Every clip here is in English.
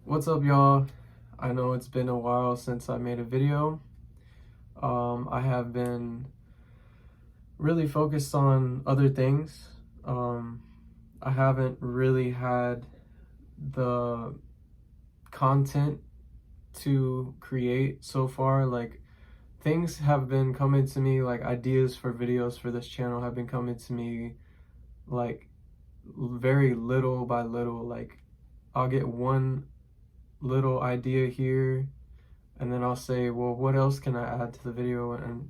What's up, y'all? I know it's been a while since I made a video. I have been really focused on other things. Um, I haven't really had the content to create so far. Like, things have been coming to me, like ideas for videos for this channel have been coming to me, like, very little by little. Like, I'll get one little idea here, and then I'll say, well, what else can I add to the video? And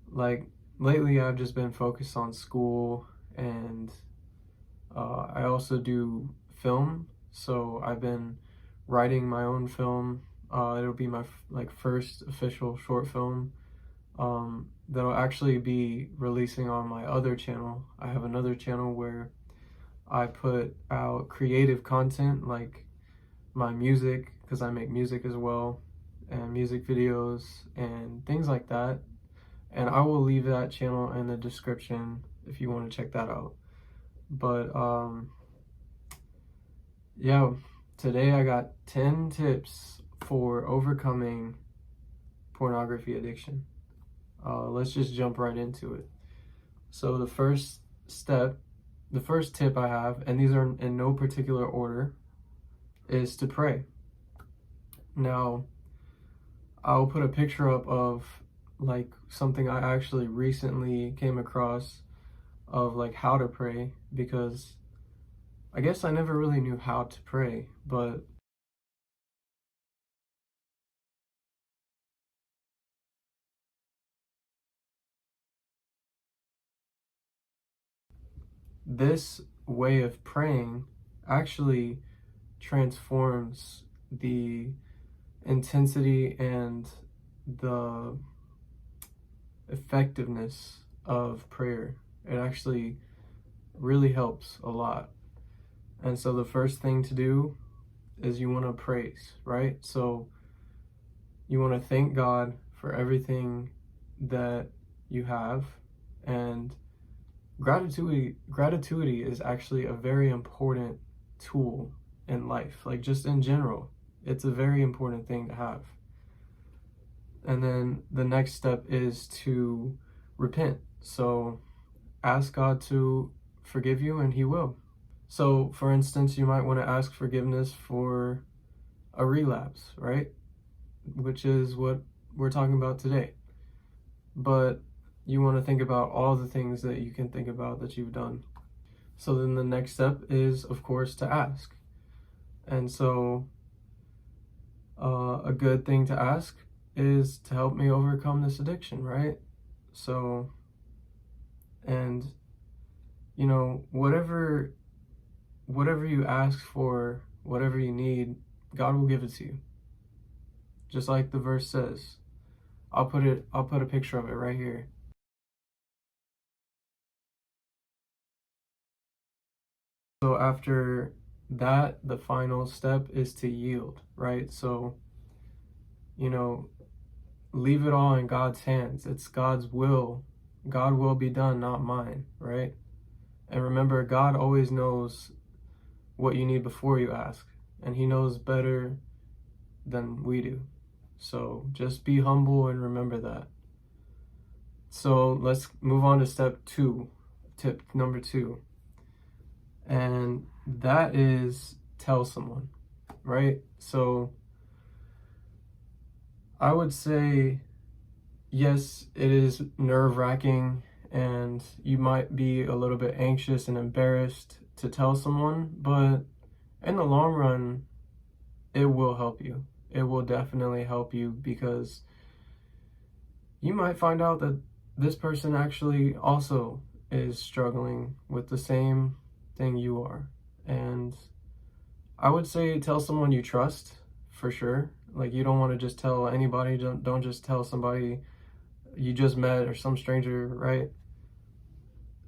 like lately, I've just been focused on school, and I also do film. So I've been writing my own film. It'll be my first official short film that'll actually be releasing on my other channel. I have another channel where I put out creative content like my music, because I make music as well, and music videos and things like that. And I will leave that channel in the description if you want to check that out. But yeah, today I got 10 tips for overcoming pornography addiction. Let's just jump right into it. So the first tip I have, and these are in no particular order, is to pray. Now, I'll put a picture up of like something I actually recently came across of like how to pray, because I guess I never really knew how to pray, but this way of praying actually transforms the intensity and the effectiveness of prayer. It actually really helps a lot. And so the first thing to do is you want to praise, right? So you want to thank God for everything that you have. And gratitude is actually a very important tool in life, like just in general. It's a very important thing to have. And then the next step is to repent. So ask God to forgive you, and he will. So for instance, you might want to ask forgiveness for a relapse, right? Which is what we're talking about today. But you want to think about all the things that you can think about that you've done. So then the next step is, of course, to ask. And so a good thing to ask is to help me overcome this addiction, right? So, and you know, whatever you ask for, whatever you need, God will give it to you. Just like the verse says. I'll put a picture of it right here. So after that, the final step is to yield, right? So, you know, leave it all in God's hands. It's God's will. God will be done, not mine, right? And remember, God always knows what you need before you ask, and he knows better than we do. So just be humble and remember that. So let's move on to tip number 2. And that is tell someone, right? So I would say, yes, it is nerve-wracking, and you might be a little bit anxious and embarrassed to tell someone, but in the long run, it will help you. It will definitely help you, because you might find out that this person actually also is struggling with the same thing you are. And I would say tell someone you trust, for sure. Like, you don't want to just tell anybody. Don't just tell somebody you just met or some stranger, right?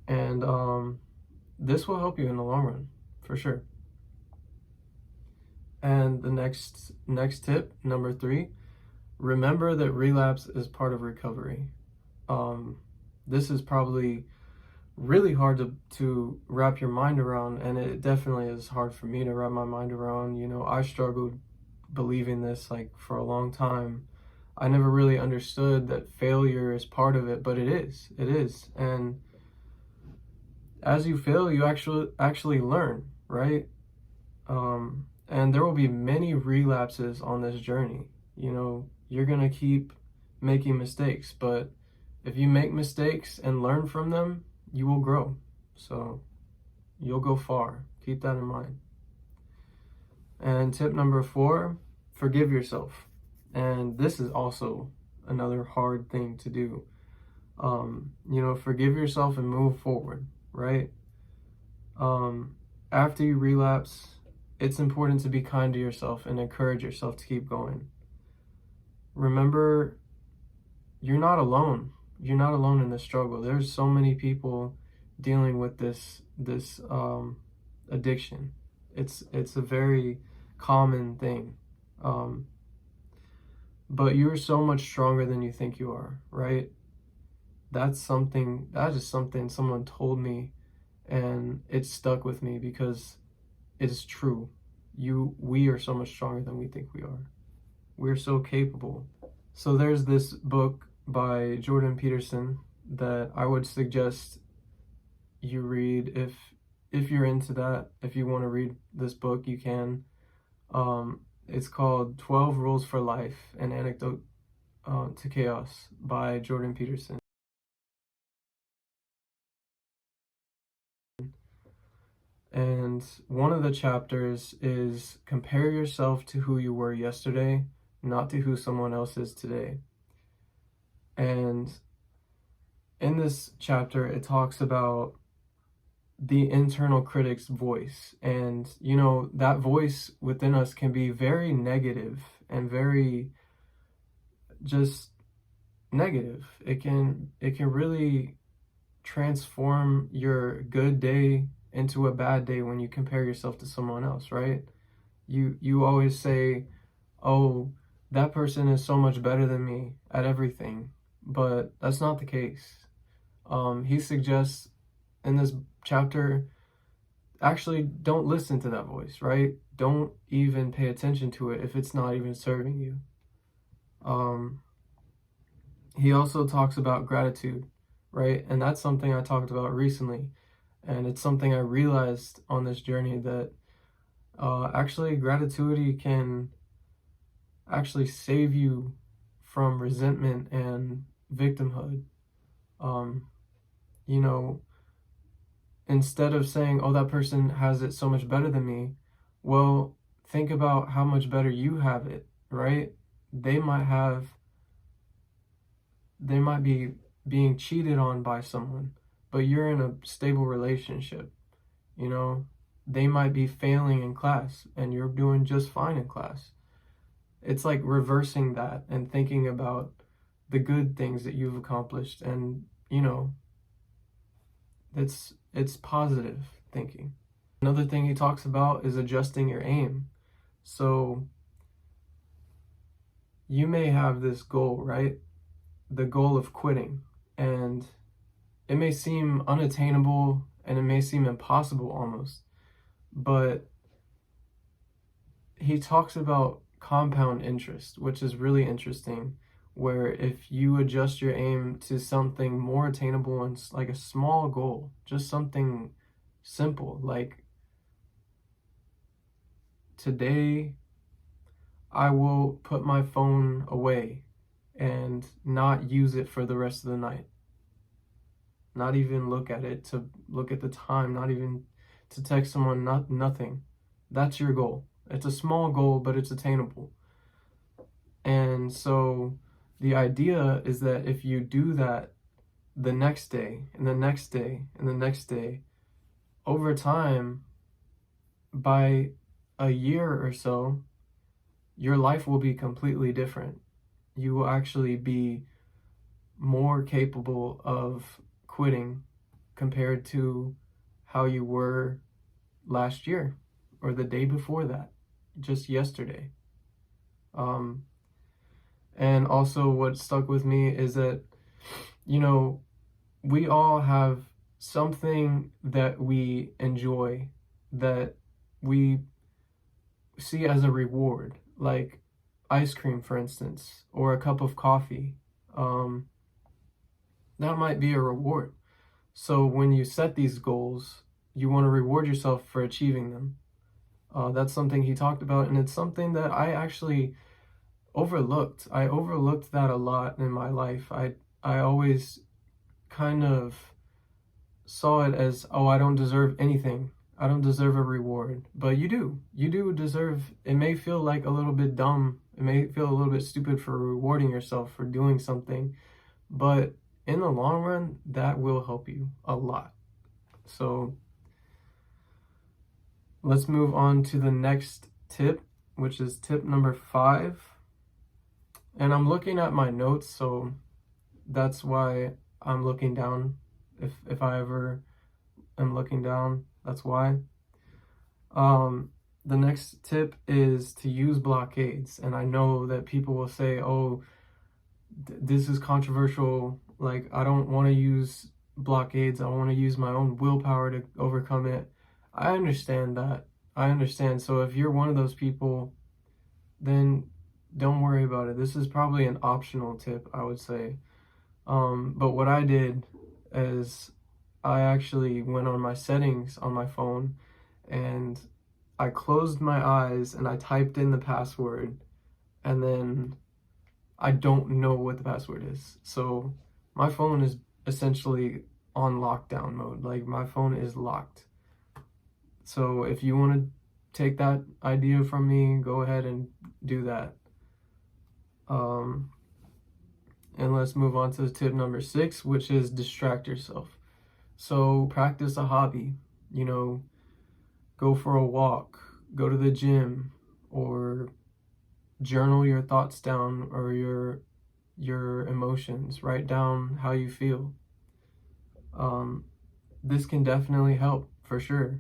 And this will help you in the long run, for sure. And the next tip, number 3, remember that relapse is part of recovery. This is probably really hard to wrap your mind around, and it definitely is hard for me to wrap my mind around. You know, I struggled believing this like for a long time. I never really understood that failure is part of it, but it is. And as you fail, you actually learn, right? And there will be many relapses on this journey. You know, you're gonna keep making mistakes, but if you make mistakes and learn from them, you will grow. So you'll go far. Keep that in mind. And tip number 4, forgive yourself. And this is also another hard thing to do. You know, forgive yourself and move forward, right? After you relapse, it's important to be kind to yourself and encourage yourself to keep going. Remember, you're not alone. You're not alone in this struggle. There's so many people dealing with this addiction. It's a very common thing. But you're so much stronger than you think you are, right? That is something someone told me, and it stuck with me because it is true. We are so much stronger than we think we are. We're so capable. So there's this book by Jordan Peterson that I would suggest you read if you're into that. If you want to read this book, you can. It's called 12 Rules for Life: An Antidote to Chaos by Jordan Peterson. And one of the chapters is compare yourself to who you were yesterday, not to who someone else is today. And in this chapter, it talks about the internal critic's voice. And, you know, that voice within us can be very negative and very just negative. It can really transform your good day into a bad day when you compare yourself to someone else, right? You always say, "Oh, that person is so much better than me at everything," but that's not the case. He suggests in this chapter, actually don't listen to that voice, right? Don't even pay attention to it if it's not even serving you. He also talks about gratitude, right? And that's something I talked about recently. And it's something I realized on this journey that actually gratitude can actually save you from resentment and victimhood. You know, instead of saying, oh, that person has it so much better than me, well, think about how much better you have it, right? They might be being cheated on by someone, but you're in a stable relationship, you know? They might be failing in class and you're doing just fine in class. It's like reversing that and thinking about the good things that you've accomplished, and, you know, it's positive thinking. Another thing he talks about is adjusting your aim. So you may have this goal, right? The goal of quitting, and it may seem unattainable and it may seem impossible almost, but he talks about compound interest, which is really interesting, where if you adjust your aim to something more attainable and like a small goal, just something simple, like today I will put my phone away and not use it for the rest of the night. Not even look at it, to look at the time, not even to text someone, nothing. That's your goal. It's a small goal, but it's attainable. And so the idea is that if you do that the next day, and the next day, and the next day, over time, by a year or so, your life will be completely different. You will actually be more capable of quitting compared to how you were last year or the day before that, just yesterday. And also what stuck with me is that, you know, we all have something that we enjoy, that we see as a reward, like ice cream, for instance, or a cup of coffee. Um, that might be a reward. So when you set these goals, you want to reward yourself for achieving them. That's something he talked about, and it's something that I actually overlooked. I overlooked that a lot in my life. I always kind of saw it as, oh, I don't deserve anything. I don't deserve a reward. But you do. You do deserve, it may feel like a little bit dumb. It may feel a little bit stupid for rewarding yourself for doing something. But in the long run, that will help you a lot. So let's move on to the next tip, which is tip number 5. And I'm looking at my notes, so that's why I'm looking down. If I ever am looking down, that's why. The next tip is to use blockades. And I know that people will say, oh, this is controversial. Like, I don't want to use blockades. I want to use my own willpower to overcome it. I understand that. I understand. So if you're one of those people, then don't worry about it. This is probably an optional tip, I would say. But what I did is I actually went on my settings on my phone and I closed my eyes and I typed in the password, and then I don't know what the password is. So my phone is essentially on lockdown mode. Like, my phone is locked. So if you want to take that idea from me, go ahead and do that. And let's move on to tip number 6, which is distract yourself. So practice a hobby, go for a walk, go to the gym, or journal your thoughts down, or your emotions. Write down how you feel. This can definitely help for sure.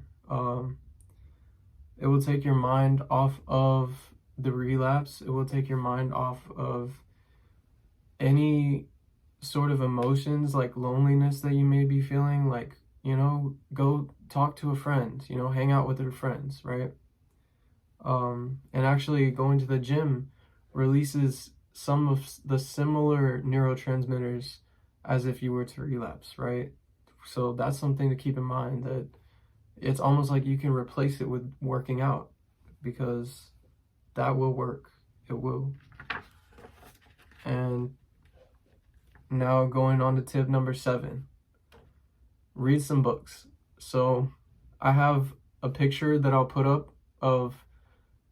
It will take your mind off of the relapse. It will take your mind off of any sort of emotions like loneliness that you may be feeling. Like, go talk to a friend, hang out with your friends, right? And actually going to the gym releases some of the similar neurotransmitters as if you were to relapse, right? So that's something to keep in mind, that it's almost like you can replace it with working out, because that will work. It will. And now going on to tip number 7, read some books. So I have a picture that I'll put up of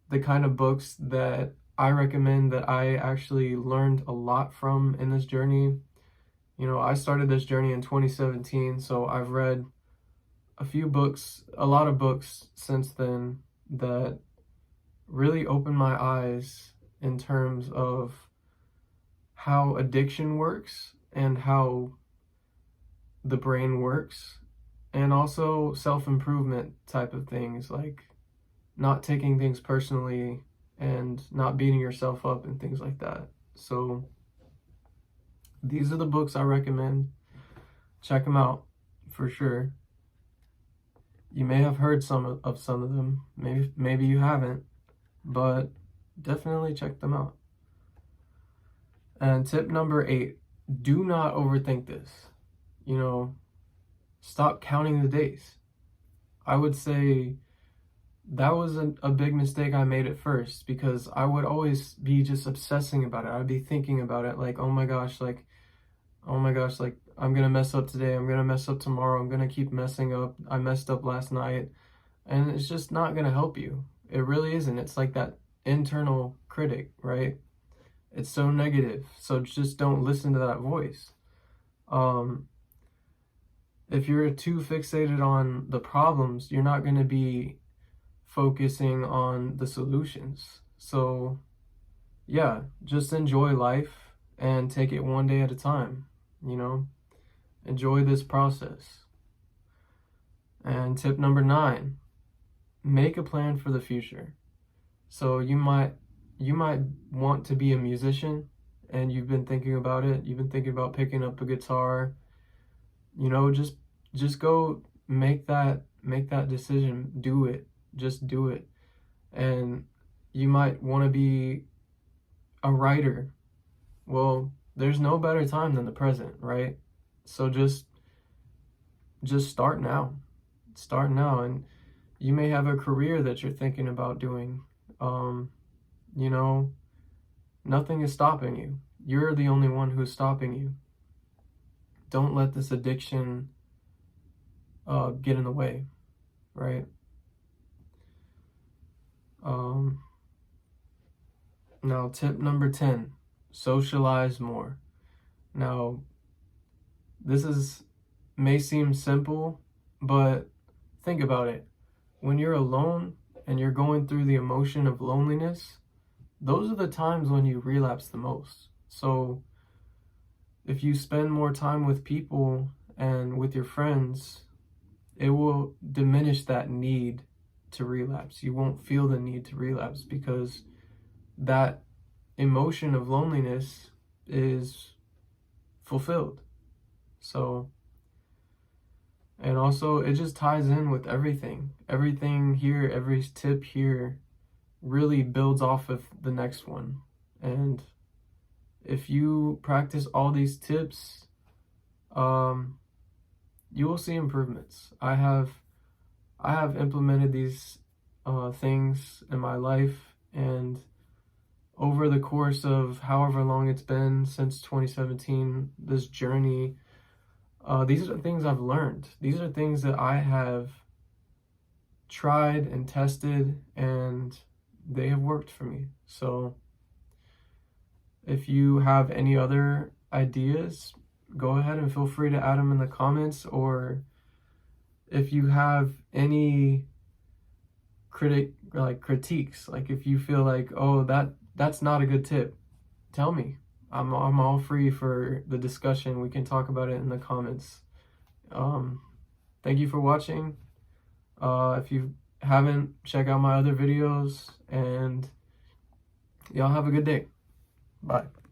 the kind of books that I recommend, that I actually learned a lot from in this journey. I started this journey in 2017, so I've read a lot of books since then that really opened my eyes in terms of how addiction works and how the brain works, and also self-improvement type of things, like not taking things personally and not beating yourself up and things like that. So these are the books I recommend. Check them out for sure. You may have heard some of them. Maybe you haven't, but definitely check them out. And tip number 8, do not overthink this. Stop counting the days. I would say that was a big mistake I made at first, because I would always be just obsessing about it. I'd be thinking about it like, oh my gosh, like, I'm gonna mess up today, I'm gonna mess up tomorrow, I'm gonna keep messing up, I messed up last night. And it's just not gonna help you. It really isn't. It's like that internal critic, right? It's so negative. So just don't listen to that voice. If you're too fixated on the problems, you're not going to be focusing on the solutions. So yeah, just enjoy life and take it one day at a time. Enjoy this process. And tip number 9, make a plan for the future. So you might want to be a musician, and you've been thinking about it. You've been thinking about picking up a guitar. Just just go make that decision. Do it. Just do it. And you might want to be a writer. Well, there's no better time than the present, right? So just start now. Start now. And you may have a career that you're thinking about doing. You know, nothing is stopping you. You're the only one who's stopping you. Don't let this addiction get in the way, right? Now, tip number 10, socialize more. Now, this may seem simple, but think about it. When you're alone and you're going through the emotion of loneliness, those are the times when you relapse the most. So if you spend more time with people and with your friends, it will diminish that need to relapse. You won't feel the need to relapse because that emotion of loneliness is fulfilled. So, and also it just ties in with everything. Everything here, every tip here really builds off of the next one. And if you practice all these tips, you will see improvements. I have implemented these things in my life, and over the course of however long it's been since 2017, this journey, these are things I've learned. These are things that I have tried and tested, and they have worked for me. So if you have any other ideas, go ahead and feel free to add them in the comments, or if you have any critiques, like if you feel like, oh, that's not a good tip, tell me. I'm all free for the discussion. We can talk about it in the comments. Thank you for watching. If you haven't, check out my other videos, and y'all have a good day. Bye.